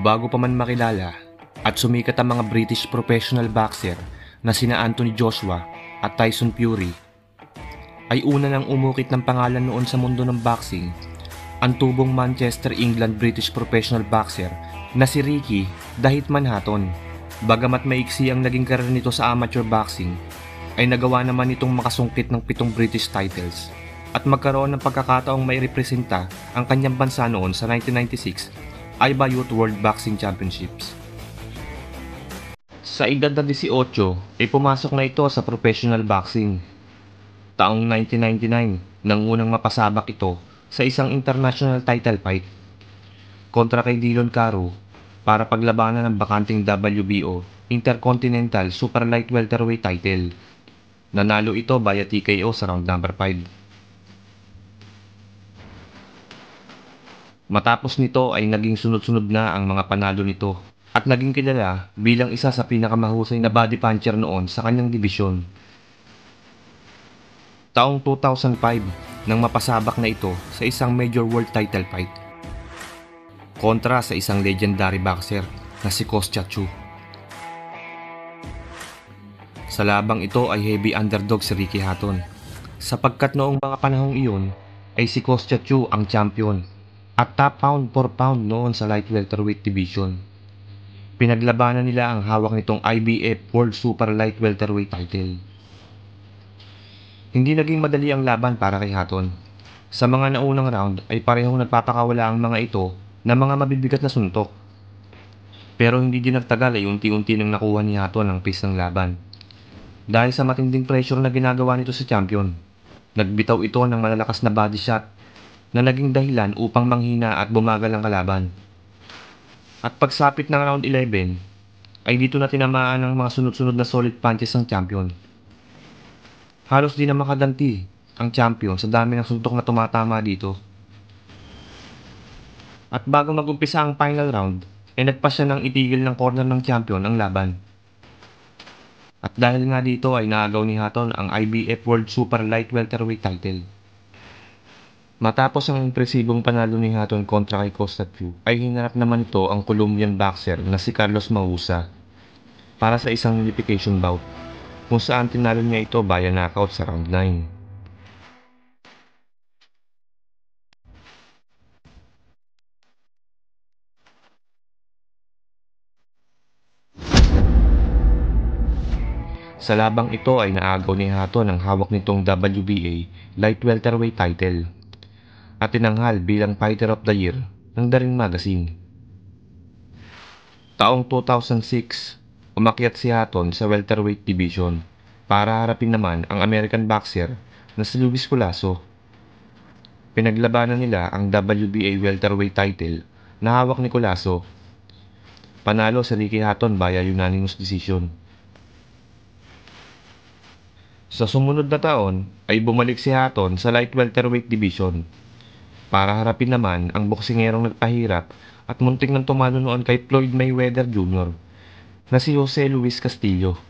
Bago pa man makilala at sumikat ang mga British professional boxer na sina Anthony Joshua at Tyson Fury, ay una nang umukit ng pangalan noon sa mundo ng boxing ang tubong Manchester, England British professional boxer na si Ricky "The Hitman" Hatton. Bagamat maiksi ang naging karir nito sa amateur boxing, ay nagawa naman itong makasungkit ng 7 British titles at magkaroon ng pagkakataong may representa ang kanyang bansa noon sa 1996 IBA Youth World Boxing Championships. Sa edad na 18 ay pumasok na ito sa professional boxing. Taong 1999 nang unang mapasabak ito sa isang international title fight kontra kay Dillon Caro para paglabanan ng bakanting WBO Intercontinental Super Light Welterweight title. Nanalo ito via TKO sa round number 5. Matapos nito ay naging sunod-sunod na ang mga panalo nito at naging kilala bilang isa sa pinakamahusay na body puncher noon sa kanyang dibisyon. Taong 2005 nang mapasabak na ito sa isang major world title fight kontra sa isang legendary boxer na si Kostya Tszyu. Sa labang ito ay heavy underdog si Ricky Hatton sapagkat noong mga panahong iyon ay si Kostya Tszyu ang champion at top pound for pound noon sa light welterweight division. Pinaglabanan nila ang hawak nitong IBF World Super Light Welterweight title. Hindi naging madali ang laban para kay Hatton. Sa mga naunang round ay parehong nagpapakawala ang mga ito ng mga mabibigat na suntok. Pero hindi din nagtagal ay unti-unti nang nakuha ni Hatton ang pace ng laban. Dahil sa matinding pressure na ginagawa nito sa champion, nagbitaw ito ng malalakas na body shot na naging dahilan upang manghina at bumagal ang kalaban. At pagsapit ng round 11, ay dito na tinamaan ng mga sunod-sunod na solid punches ng champion. Halos di na makaganti ang champion sa dami ng suntok na tumatama dito. At bago mag-umpisa ang final round, ay nagpa siya ng itigil ng corner ng champion ang laban. At dahil nga dito ay naagaw ni Hatton ang IBF World Super Light Welterweight title. Matapos ang impresibong panalo ni Hatton kontra kay Kostya Tszyu, ay hinarap naman ito ang Colombian boxer na si Carlos Mausa para sa isang unification bout kung saan tinalo niya ito via knockout sa round 9. Sa labang ito ay naagaw ni Hatton ang hawak nitong WBA Light Welterweight title at tinanghal bilang Fighter of the Year ng The Ring Magazine. Taong 2006, umakyat si Hatton sa welterweight division para harapin naman ang American boxer na si Luis Colasso. Pinaglabanan nila ang WBA welterweight title na hawak ni Colasso. Panalo si Ricky Hatton via unanimous decision. Sa sumunod na taon ay bumalik si Hatton sa light welterweight division para harapin naman ang boksingerong nagpahirap at muntik nang tumalo noon kay Floyd Mayweather Jr. na si Jose Luis Castillo.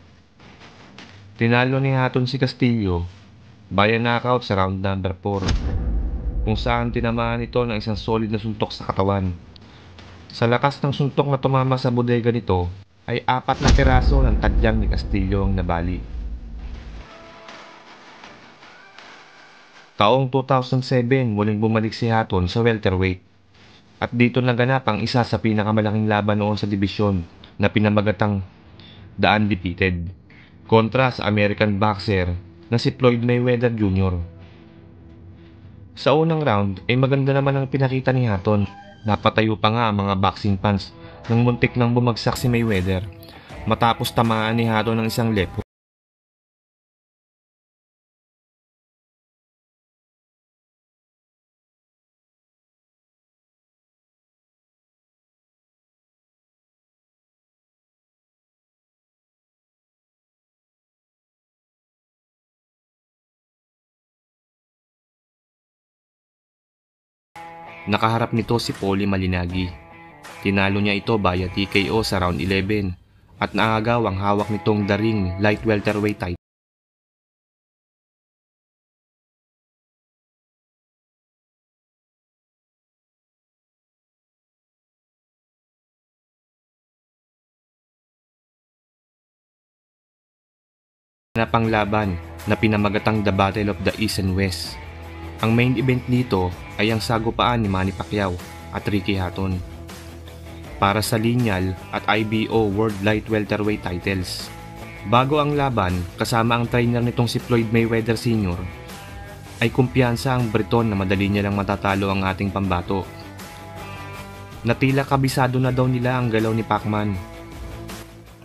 Tinalo ni Hatton si Castillo via knockout sa round number 4 kung saan tinamaan ito ng isang solid na suntok sa katawan. Sa lakas ng suntok na tumama sa bodega nito ay 4 na piraso ng tadyang ni Castillo ang nabali. Taong 2007 muling bumalik si Hatton sa welterweight at dito naganap ang isa sa pinakamalaking laban noon sa dibisyon na pinamagatang The Undefeated kontra sa American boxer na si Floyd Mayweather Jr. Sa unang round ay maganda naman ang pinakita ni Hatton. Napatayo pa nga ang mga boxing fans nang muntik nang bumagsak si Mayweather matapos tamaan ni Hatton ng isang left hook. Nakaharap nito si Paulie Malignaggi. Tinalo niya ito via TKO sa round 11 at naagaw ang hawak nitong The Ring Light Welterweight title. na panglaban na pinamagatang The Battle of the East and West. Ang main event dito ay ang sagupaan ni Manny Pacquiao at Ricky Hatton para sa lineal at IBO World Light Welterweight titles. Bago ang laban, kasama ang trainer nitong si Floyd Mayweather Sr., ay kumpiyansa ang Briton na madali niya lang matatalo ang ating pambato. Natila kabisado na daw nila ang galaw ni Pacman.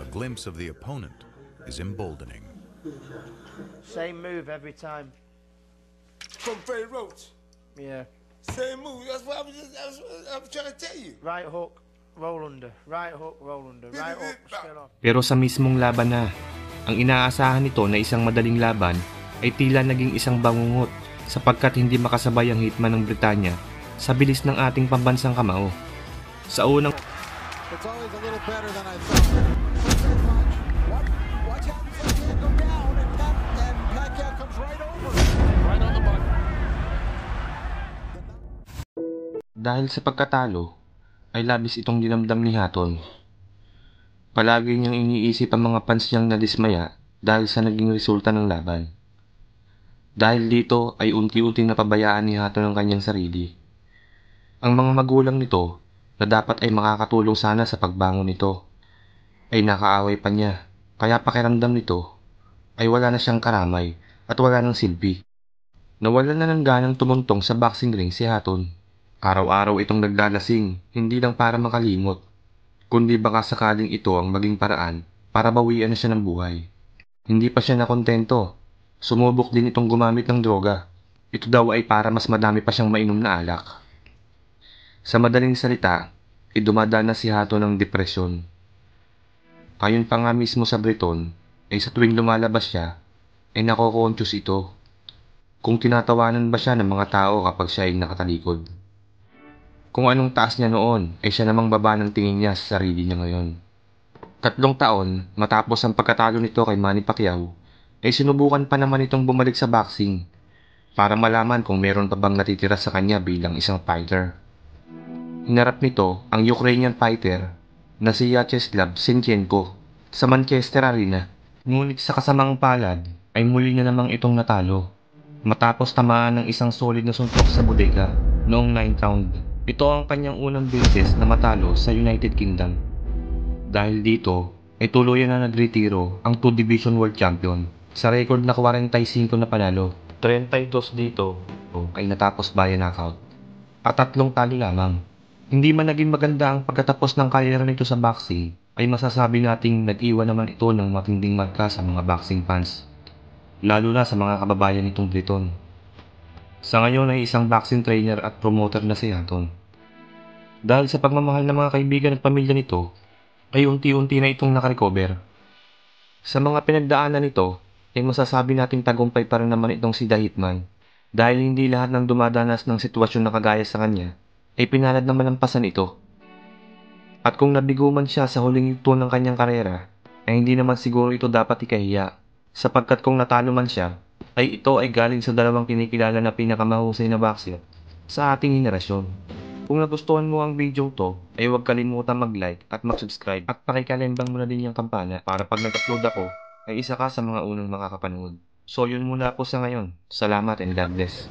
A glimpse of the opponent is emboldening. Same move every time. From Freddie Roach. Yeah. Same move. That's what I was trying to tell you. Right hook, roll under. Right hook, roll under. Right hook, still off. Pero sa mismong laban na, ang inaasahan nito na isang madaling laban ay tila naging isang bangungot sapagkat hindi makasabay ang hitman ng Britanya sa bilis ng ating pambansang kamao. Sa unang It's always a little better than I thought. Watch out, his hand go down, and Pacquiao comes right over. Right on the button. dahil sa pagkatalo ay labis itong dinamdam ni Hatton. Palagi niyang iniisip ang mga fans niyang nadismaya dahil sa naging resulta ng laban. Dahil dito ay unti-unting napabayaan ni Hatton ang kanyang sarili. Ang mga magulang nito na dapat ay makakatulong sana sa pagbangon nito ay nakaaway pa niya, kaya pakiramdam nito ay wala na siyang karamay at wala ng silbi. Nawalan na ng ganang tumuntong sa boxing ring si Hatton. Araw-araw itong naglalasing, hindi lang para makalimot, kundi baka sakaling ito ang maging paraan para bawian na siya ng buhay. Hindi pa siya nakontento. Sumubok din itong gumamit ng droga. Ito daw ay para mas madami pa siyang mainom na alak. Sa madaling salita, dumadaan na si Hatton ng depresyon. Ayon pa nga mismo sa Briton, ay sa tuwing lumalabas siya, ay nako-conscious ito. Kung tinatawanan ba siya ng mga tao kapag siya ay nakatalikod. Kung anong taas niya noon, ay siya namang baba ng tingin niya sa sarili niya ngayon. 3 taon matapos ang pagkatalo nito kay Manny Pacquiao, ay sinubukan pa naman itong bumalik sa boxing para malaman kung meron pa bang natitira sa kanya bilang isang fighter. Hinarap nito ang Ukrainian fighter na si Vyacheslav Senchenko sa Manchester Arena. Ngunit sa kasamang palad ay muli niya namang itong natalo matapos tamaan ng isang solid na suntok sa bodega noong 9th round. Ito ang kanyang unang beses na matalo sa United Kingdom. Dahil dito ay tuluyan na nagretiro ang 2 Division World Champion sa record na 45 na panalo. 32 dito ay natapos via knockout at 3 talo lamang. Hindi man naging maganda ang pagkatapos ng karera nito sa boxing, ay masasabi nating nag-iwan naman ito ng matinding marka sa mga boxing fans, lalo na sa mga kababayan nitong Briton. Sa ngayon ay isang boxing trainer at promoter na si Hatton. Dahil sa pagmamahal ng mga kaibigan at pamilya nito, ay unti-unti na itong nakarecover. Sa mga pinagdaanan nito, ay masasabi nating tagumpay pa rin naman itong si The Hitman, dahil hindi lahat ng dumadanas ng sitwasyon na kagaya sa kanya ay pinalad naman ng pasan ito. At kung nabigo man siya sa huling yugto ng kanyang karera, ay hindi naman siguro ito dapat ikahiya, sapagkat kung natalo man siya, ay ito ay galing sa dalawang kinikilala na pinakamahusay na boxer sa ating henerasyon. Kung nagustuhan mo ang video to, ay huwag kalimutan mag-like at mag-subscribe at pakikalembang mo na din yung kampana para pag nag-upload ako, ay isa ka sa mga unang makakapanood. So yun muna po sa ngayon. Salamat and God bless.